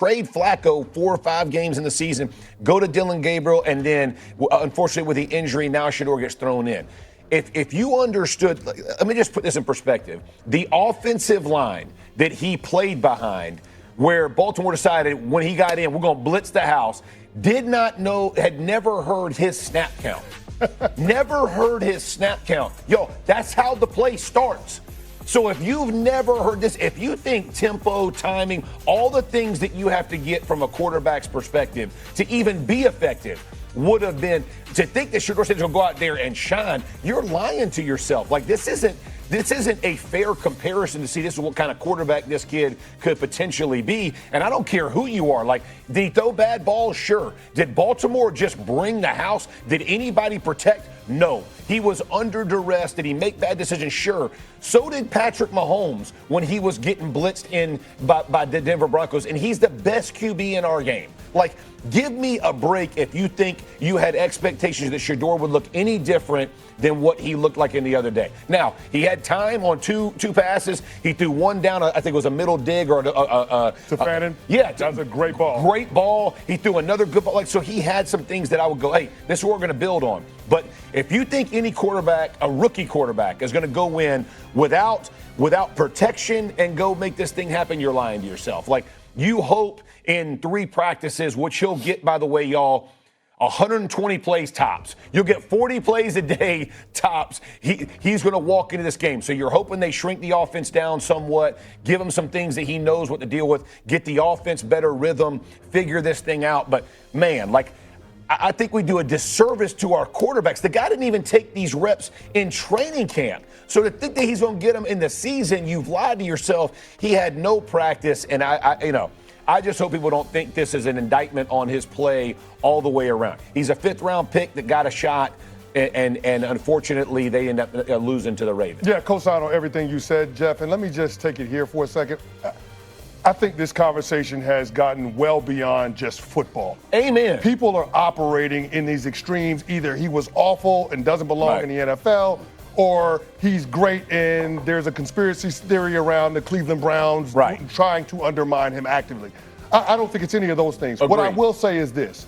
trade Flacco 4 or 5 games in the season, go to Dillon Gabriel, and then, unfortunately, with the injury, now Shedeur gets thrown in. If you understood, let me just put this in perspective. The offensive line that he played behind, where Baltimore decided when he got in, we're going to blitz the house, did not know, had never heard his snap count. Never heard his snap count. Yo, that's how the play starts. So if you've never heard this, if you think tempo, timing, all the things that you have to get from a quarterback's perspective to even be effective would have been, to think that Shedeur Sanders will go out there and shine, you're lying to yourself. Like, this isn't a fair comparison to see this is what kind of quarterback this kid could potentially be. And I don't care who you are. Like, did he throw bad balls? Sure. Did Baltimore just bring the house? Did anybody protect? No. He was under duress. Did he make bad decisions? Sure. So did Patrick Mahomes when he was getting blitzed in by the Denver Broncos. And he's the best QB in our game. Like, give me a break if you think you had expectations that Shedeur would look any different than what he looked like in the other day. Now, he had time on two passes. He threw one down, I think it was a middle dig or to Fannin? Yeah. That was a great ball. Great ball. He threw another good ball. Like, so he had some things that I would go, hey, this is what we're going to build on. But if you think any quarterback, a rookie quarterback, is going to go in without protection and go make this thing happen, you're lying to yourself. Like, you hope in 3 practices, which he'll get, by the way, y'all, 120 plays tops. You'll get 40 plays a day tops. He's going to walk into this game. So you're hoping they shrink the offense down somewhat, give him some things that he knows what to deal with, get the offense better rhythm, figure this thing out. But, man, like, I think we do a disservice to our quarterbacks. The guy didn't even take these reps in training camp. So to think that he's going to get them in the season, you've lied to yourself. He had no practice, and I just hope people don't think this is an indictment on his play all the way around. He's a 5th-round pick that got a shot, and unfortunately they end up losing to the Ravens. Yeah, co-sign on everything you said, Jeff. And let me just take it here for a second. I think this conversation has gotten well beyond just football. Amen. People are operating in these extremes. Either he was awful and doesn't belong in the NFL, or he's great and there's a conspiracy theory around the Cleveland Browns trying to undermine him actively. I don't think it's any of those things. Agreed. What I will say is this.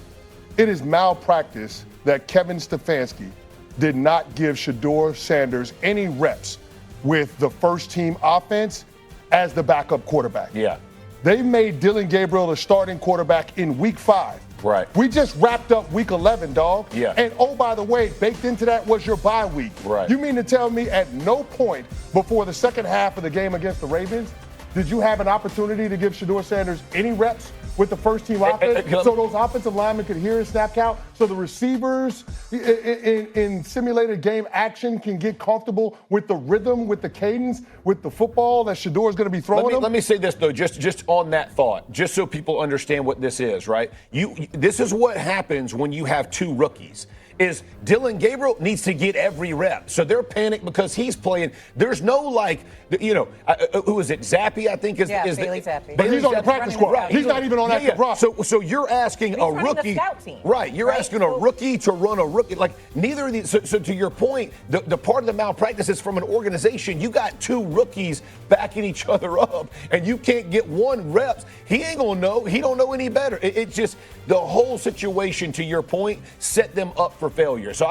It is malpractice that Kevin Stefanski did not give Shedeur Sanders any reps with the first-team offense as the backup quarterback. Yeah. They made Dillon Gabriel the starting quarterback in week 5. Right. We just wrapped up week 11, dog. Yeah. And oh, by the way, baked into that was your bye week. Right. You mean to tell me at no point before the second half of the game against the Ravens did you have an opportunity to give Shedeur Sanders any reps with the first team offense so those offensive linemen could hear his snap count, so the receivers in simulated game action can get comfortable with the rhythm, with the cadence, with the football that Shedeur is going to be throwing them? Let me say this, though, just on that thought, just so people understand what this is, right? This is what happens when you have 2 rookies. Is Dillon Gabriel needs to get every rep. So they're panicked because he's playing. There's no, who is it? Zappy, I think, is Bailey Zappe. But he's on the practice squad. Right. He's not even on active roster. So you're asking a rookie. The scout team, right. You're asking a rookie to run a rookie. Like, neither of these. So to your point, the part of the malpractice is from an organization. You got 2 rookies backing each other up, and you can't get 1 reps. He ain't going to know. He don't know any better. It's just the whole situation, to your point, set them up for failure. So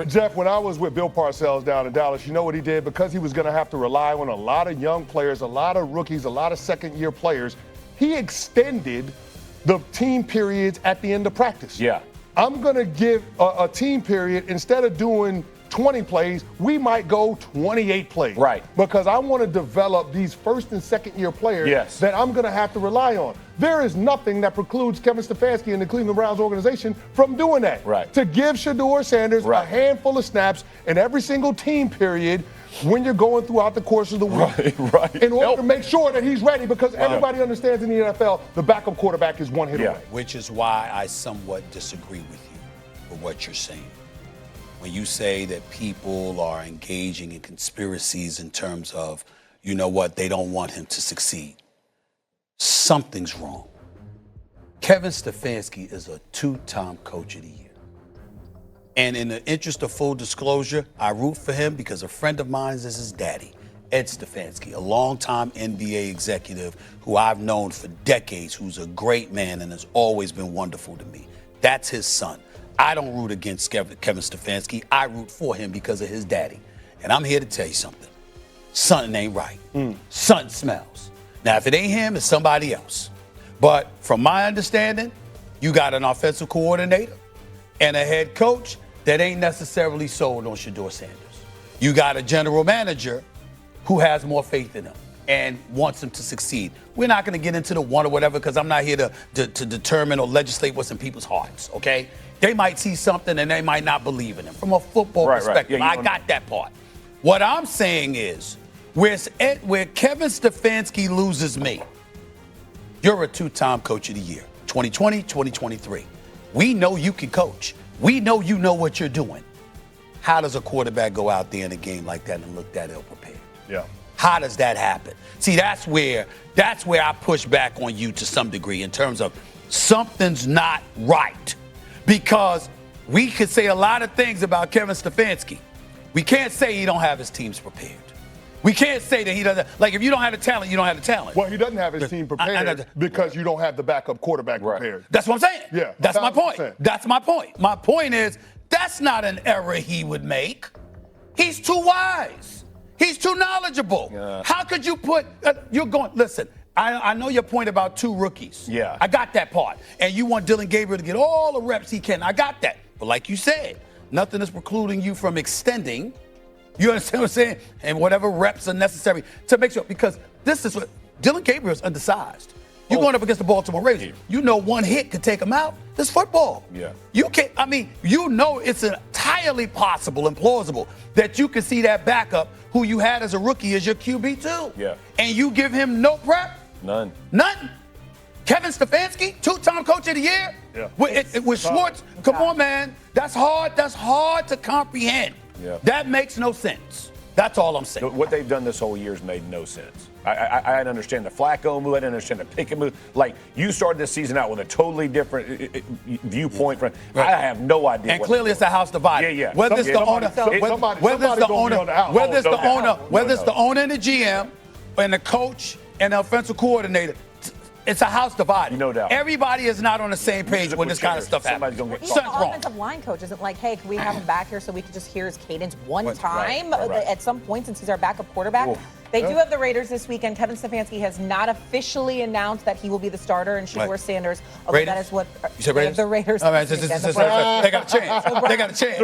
Jeff, when I was with Bill Parcells down in Dallas, you know what he did? Because he was going to have to rely on a lot of young players, a lot of rookies, a lot of second-year players, he extended the team periods at the end of practice. Yeah. I'm going to give a team period, instead of doing 20 plays, we might go 28 plays. Right. Because I want to develop these first and second year players that I'm going to have to rely on. There is nothing that precludes Kevin Stefanski and the Cleveland Browns organization from doing that. Right. To give Shedeur Sanders a handful of snaps in every single team period when you're going throughout the course of the week. Right. In order to make sure that he's ready, because everybody understands in the NFL the backup quarterback is 1 hit away. Which is why I somewhat disagree with you for what you're saying. When you say that people are engaging in conspiracies in terms of, you know what, they don't want him to succeed, something's wrong. Kevin Stefanski is a 2-time coach of the year. And in the interest of full disclosure, I root for him because a friend of mine is his daddy. Ed Stefanski, a longtime NBA executive who I've known for decades, who's a great man and has always been wonderful to me. That's his son. I don't root against Kevin Stefanski. I root for him because of his daddy. And I'm here to tell you something. Something ain't right. Something smells. Now, if it ain't him, it's somebody else. But from my understanding, you got an offensive coordinator and a head coach that ain't necessarily sold on Shedeur Sanders. You got a general manager who has more faith in him and wants him to succeed. We're not going to get into the one or whatever because I'm not here to determine or legislate what's in people's hearts, okay? They might see something and they might not believe in him. From a football perspective, I got that part. What I'm saying is, where Kevin Stefanski loses me, you're a two-time coach of the year, 2020, 2023. We know you can coach. We know you know what you're doing. How does a quarterback go out there in a game like that and look that ill-prepared? Yeah. How does that happen? See, that's where I push back on you to some degree in terms of something's not right. Because we could say a lot of things about Kevin Stefanski. We can't say he don't have his teams prepared. We can't say that he doesn't. Like, if you don't have the talent, you don't have the talent. Well, he doesn't have his team prepared because you don't have the backup quarterback prepared. That's what I'm saying. Yeah. That's my point. 1,000%. That's my point. My point is, that's not an error he would make. He's too wise. He's too knowledgeable. Yeah. How could you put, listen, I know your point about two rookies. Yeah. I got that part. And you want Dillon Gabriel to get all the reps he can. I got that. But like you said, nothing is precluding you from extending. You understand what I'm saying? And whatever reps are necessary to make sure, because this is what Dillon Gabriel is undersized. You're going up against the Baltimore Ravens. You know one hit could take him out. This football. Yeah. You can't, you know it's entirely possible and plausible that you can see that backup who you had as a rookie as your QB too. Yeah. And you give him no prep? None. None. Kevin Stefanski, two-time coach of the year? Yeah. With Schwartz? Come on, man. That's hard to comprehend. Yeah. That makes no sense. That's all I'm saying. What they've done this whole year has made no sense. I understand the Flacco move. I didn't understand the Pickett move. Like, you started this season out with a totally different viewpoint. Right. I have no idea. And clearly it's a house divided. Yeah. Whether it's the owner, whether it's the owner and the GM and the coach and the offensive coordinator, it's a house divided. No doubt. Everybody is not on the same page when this kind of stuff happens. Even the offensive line coach isn't like, hey, can we have him back here so we can just hear his cadence one time at some point since he's our backup quarterback? Ooh. They do have the Raiders this weekend. Kevin Stefanski has not officially announced that he will be the starter and Shedeur Sanders. Although that is what you said Raiders? The Raiders. All right, they got a chance. They got a chance. They got a chance.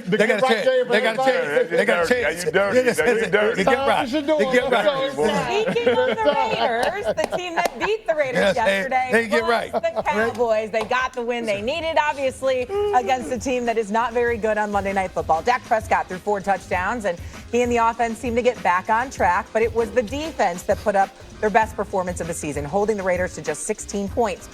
They got a chance. They got a chance. They got a chance. You dirty. Get right. Get right. Speaking of the Raiders, the team that beat the Raiders yesterday they get right. the Cowboys. They got the win they needed, obviously, against a team that is not very good on Monday Night Football. Dak Prescott threw 4 touchdowns, and he and the offense seemed to get back on track, but it was the defense that put up their best performance of the season, holding the Raiders to just 16 points.